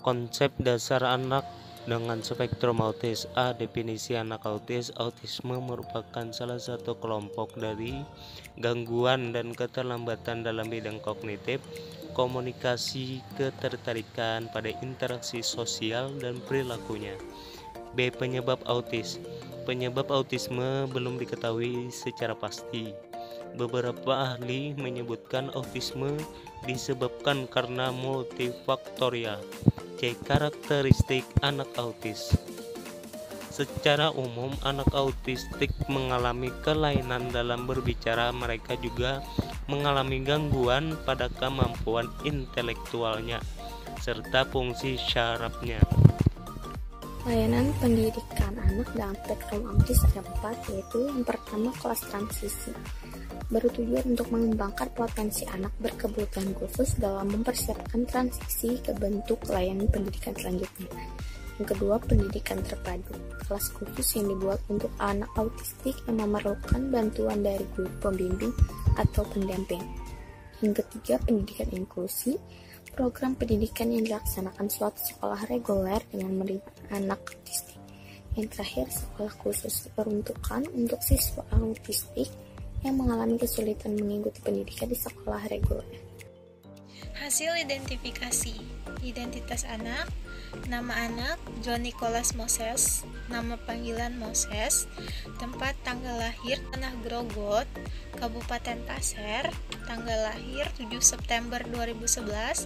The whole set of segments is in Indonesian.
Konsep dasar anak dengan spektrum autis. Definisi anak autis. Autisme merupakan salah satu kelompok dari gangguan dan keterlambatan dalam bidang kognitif, komunikasi, ketertarikan pada interaksi sosial, dan perilakunya. B. Penyebab autis. Penyebab autisme belum diketahui secara pasti. Beberapa ahli menyebutkan autisme disebabkan karena multifaktorial. C. Karakteristik anak autis. Secara umum, anak autistik mengalami kelainan dalam berbicara. Mereka juga mengalami gangguan pada kemampuan intelektualnya serta fungsi syarafnya. Layanan pendidikan anak dalam spektrum autis ada 4, yaitu yang pertama kelas transisi, bertujuan untuk mengembangkan potensi anak berkebutuhan khusus dalam mempersiapkan transisi ke bentuk layanan pendidikan selanjutnya. Yang kedua, pendidikan terpadu, kelas khusus yang dibuat untuk anak autistik yang memerlukan bantuan dari guru pembimbing atau pendamping. Yang ketiga, pendidikan inklusi, program pendidikan yang dilaksanakan suatu sekolah reguler dengan menerima anak autistik. Yang terakhir, sekolah khusus diperuntukkan untuk siswa autistik yang mengalami kesulitan mengikuti pendidikan di sekolah reguler. Hasil identifikasi: identitas anak, nama anak John Nicholas Moses, nama panggilan Moses, tempat tanggal lahir Tanah Grogot, Kabupaten Pasir, tanggal lahir 7 September 2011,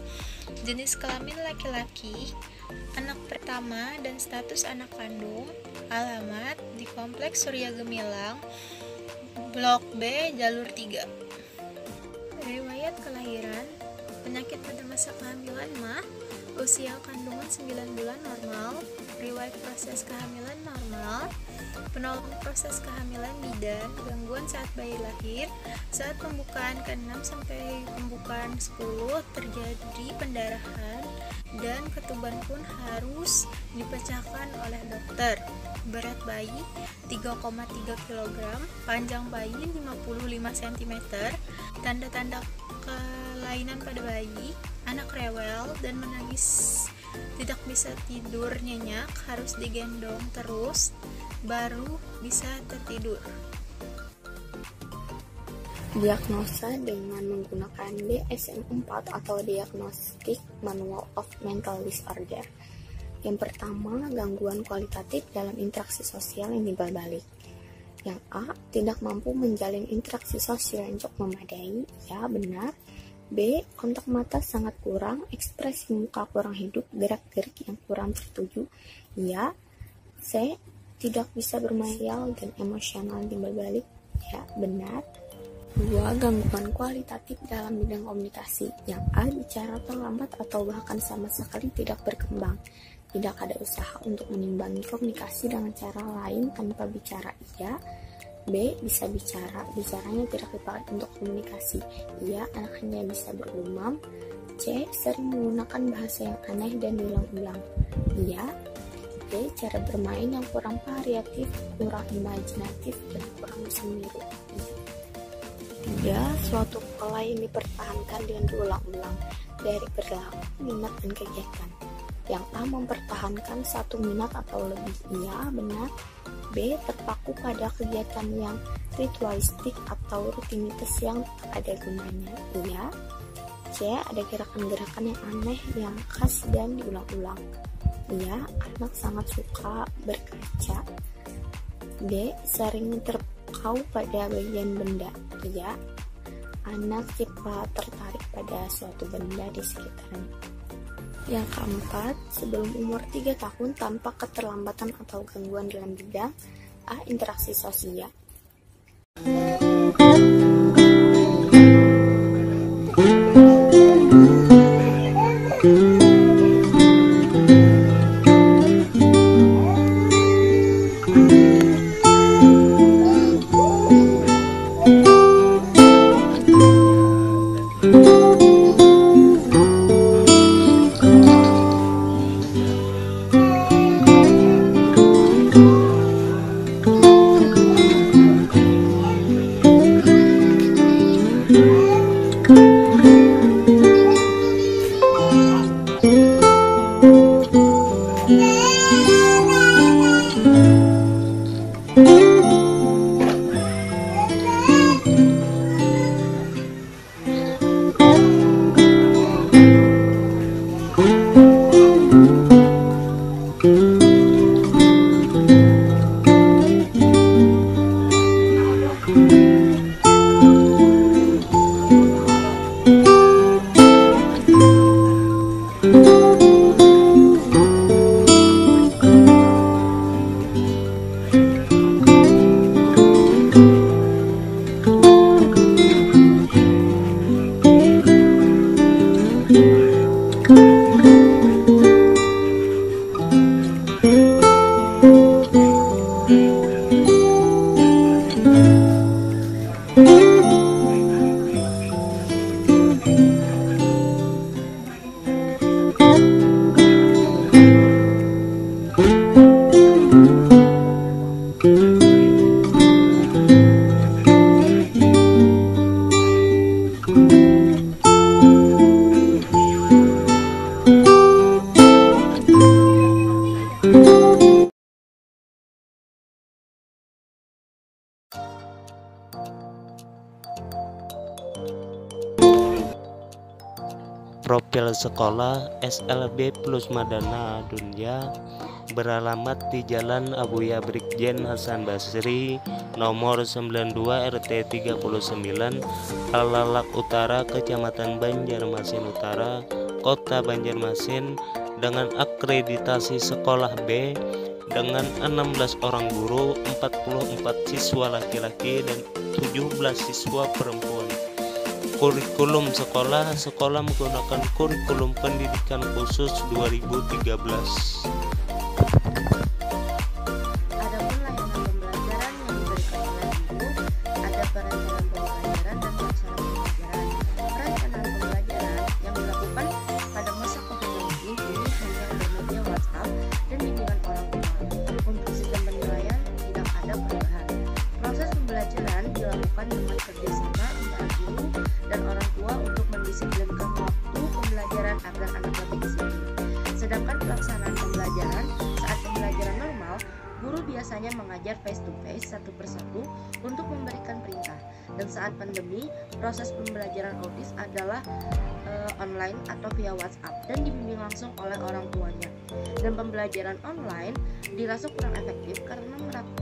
jenis kelamin laki-laki, anak pertama dan status anak kandung, alamat di Kompleks Surya Gemilang, Blok B, Jalur 3. Riwayat kelahiran, penyakit pada masa kehamilan mah, usia kandungan 9 bulan normal, riwayat proses kehamilan normal, penolong proses kehamilan bidan, gangguan saat bayi lahir, saat pembukaan ke-6 sampai pembukaan 10 terjadi pendarahan, dan ketuban pun harus dipecahkan oleh dokter. Berat bayi 3,3 kg, panjang bayi 55 cm, tanda-tanda kelainan pada bayi, anak rewel dan menangis, tidak bisa tidur nyenyak, harus digendong terus baru bisa tertidur. Diagnosa dengan menggunakan DSM-4 atau Diagnostic Manual of Mental Disorder. Yang pertama, gangguan kualitatif dalam interaksi sosial yang timbal balik. Yang A, tidak mampu menjalin interaksi sosial yang cukup memadai. Ya, benar. B, kontak mata sangat kurang, ekspresi muka kurang hidup, gerak-gerik yang kurang tertuju. Ya. C, tidak bisa bermayal dan emosional timbal balik. Ya, benar. 2, gangguan kualitatif dalam bidang komunikasi. Yang A, bicara terlambat atau bahkan sama sekali tidak berkembang. Tidak ada usaha untuk menimbangi komunikasi dengan cara lain tanpa bicara. Iya. B, bisa bicara, bicaranya tidak dipakai untuk komunikasi. Iya, anak hanya bisa bergumam. C, sering menggunakan bahasa yang aneh dan diulang-ulang. Iya. D, cara bermain yang kurang variatif, kurang imajinatif, dan kurang seniru. Iya. 3, suatu pola yang dipertahankan dan diulang-ulang dari perilaku, minat, dan kegiatan. Yang A, mempertahankan satu minat atau lebih. Iya, benar. B, terpaku pada kegiatan yang ritualistik atau rutinitas yang tak ada gunanya. Iya. C, ada gerakan-gerakan yang aneh, yang khas dan diulang-ulang. Iya, anak sangat suka berkaca. D, sering terpukau pada bagian benda. Iya, anak cepat tertarik pada suatu benda di sekitarnya. Yang keempat, sebelum umur 3 tahun tanpa keterlambatan atau gangguan dalam bidang A, interaksi sosial. Sipil Sekolah SLB Plus Madana Dunya beralamat di Jalan Abuya Brigjen Hasan Basri nomor 92 RT 39 Alalak Utara, Kecamatan Banjarmasin Utara, Kota Banjarmasin dengan akreditasi sekolah B dengan 16 orang guru, 44 siswa laki-laki dan 17 siswa perempuan. Kurikulum sekolah menggunakan kurikulum pendidikan khusus 2013. Adapun layanan pembelajaran yang diberikan oleh guru, ada perencanaan pembelajaran dan pelaksanaan pembelajaran. Perencanaan pembelajaran yang dilakukan pada masa COVID-19 ini hanya ada media WhatsApp dan bimbingan orang tua. Untuk sistem penilaian tidak ada perubahan. Proses pembelajaran dilakukan dengan kerjasama antara guru dan orang tua untuk mendisiplinkan waktu pembelajaran agar anak lebih disiplin. Sedangkan pelaksanaan pembelajaran saat pembelajaran normal, guru biasanya mengajar face to face satu persatu untuk memberikan perintah. Dan saat pandemi, proses pembelajaran autis adalah online atau via WhatsApp dan dibimbing langsung oleh orang tuanya. Dan pembelajaran online dirasa kurang efektif karena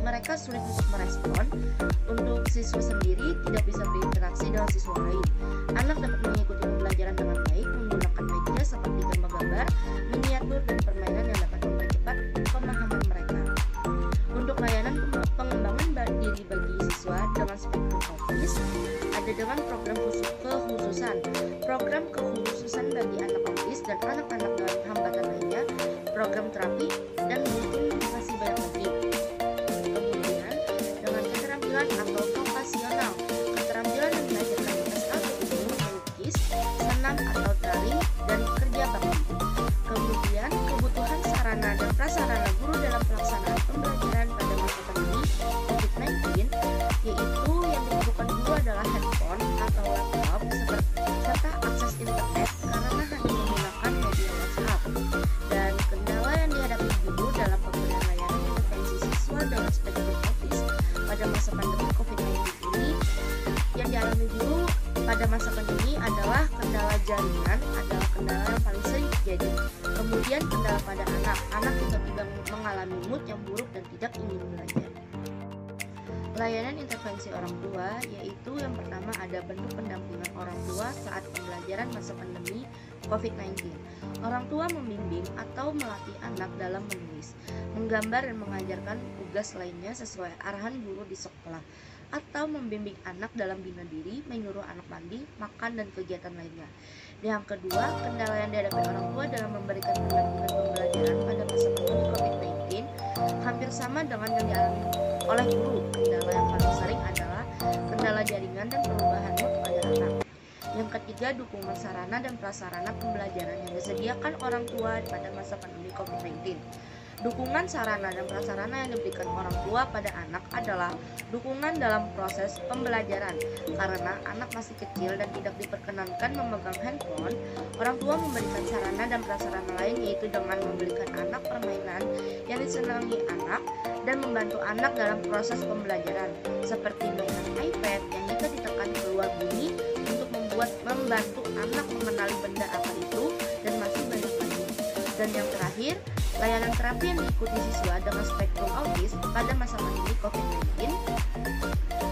mereka sulit untuk merespon. Untuk siswa sendiri tidak bisa berinteraksi dengan siswa lain. Anak dapat mengikuti pembelajaran dengan baik menggunakan media seperti gambar-gambar, miniatur, dan permainan yang dapat mempercepat pemahaman mereka. Untuk layanan pengembangan diri bagi siswa dengan spektrum autis, ada dengan program kekhususan. Program kekhususan bagi anak autis dan anak-anak dengan hambatan lainnya, program terapi, dan mungkin masih banyak lagi. Kemudian, dengan keterampilan atau vokasional, keterampilan yang diajarkan di SLB ini melukis, senam atau tari, dan kerja bakti. Kemudian, kebutuhan sarana dan prasarana guru dalam pelaksanaan pembelajaran pada masa pandemi COVID-19, yaitu yang dibutuhkan guru adalah handphone atau laptop serta akses internet karena hanya menggunakan media WhatsApp. Dan kendala yang dihadapi guru dalam pemberian layanan intervensi siswa dengan spektrum autis pada masa pandemi COVID-19 ini yang dialami guru pada masa pandemi adalah kendala jaringan adalah kendala yang paling sering terjadi. Kemudian kendala pada anak tiba-tiba mengalami mood yang buruk dan tidak ingin belajar. Layanan intervensi orang tua, yaitu yang pertama ada bentuk pendampingan orang tua saat pembelajaran masa pandemi COVID-19. Orang tua membimbing atau melatih anak dalam menulis, menggambar dan mengajarkan tugas lainnya sesuai arahan guru di sekolah, atau membimbing anak dalam bina diri, menyuruh anak mandi, makan, dan kegiatan lainnya. Yang kedua, kendala yang dihadapi orang tua dalam memberikan pendampingan pembelajaran pada masa pandemi COVID-19 hampir sama dengan yang dialami oleh guru. Kendala yang paling sering adalah kendala jaringan dan perubahan mood pada anak. Yang ketiga, dukungan sarana dan prasarana pembelajaran yang disediakan orang tua pada masa pandemi COVID-19. Dukungan sarana dan prasarana yang diberikan orang tua pada anak adalah dukungan dalam proses pembelajaran. Karena anak masih kecil dan tidak diperkenankan memegang handphone, orang tua memberikan sarana dan prasarana lain, yaitu dengan membelikan anak permainan yang disenangi anak dan membantu anak dalam proses pembelajaran, seperti mainan iPad yang jika ditekan keluar bunyi untuk membantu anak mengenali benda apa itu, dan masih banyak lagi. Dan yang terakhir, layanan terapi yang diikuti siswa dengan spektrum autis pada masa pandemi COVID-19.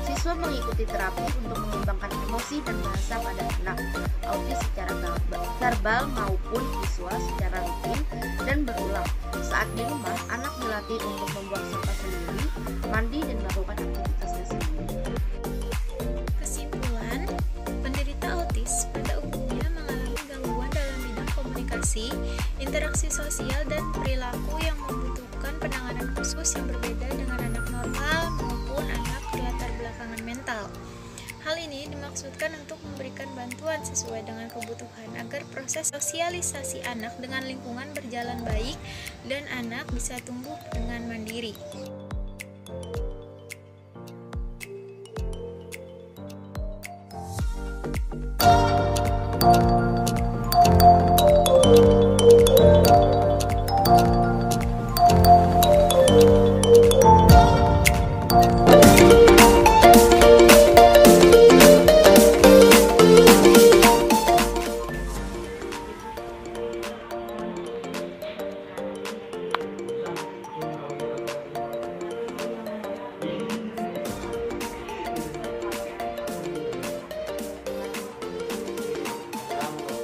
Siswa mengikuti terapi untuk mengembangkan emosi dan bahasa pada anak autis secara verbal maupun visual secara rutin dan berulang. Saat di rumah, anak dilatih untuk membuang sampah sendiri, mandi, dan melakukan aktivitasnya sendiri. Kesimpulan, penderita autis pada umumnya mengalami gangguan dalam bidang komunikasi, interaksi sosial, dan perilaku yang membutuhkan penanganan khusus yang berbeda dengan anak normal maupun anak berlatar belakangan mental. Hal ini dimaksudkan untuk memberikan bantuan sesuai dengan kebutuhan agar proses sosialisasi anak dengan lingkungan berjalan baik dan anak bisa tumbuh dengan mandiri.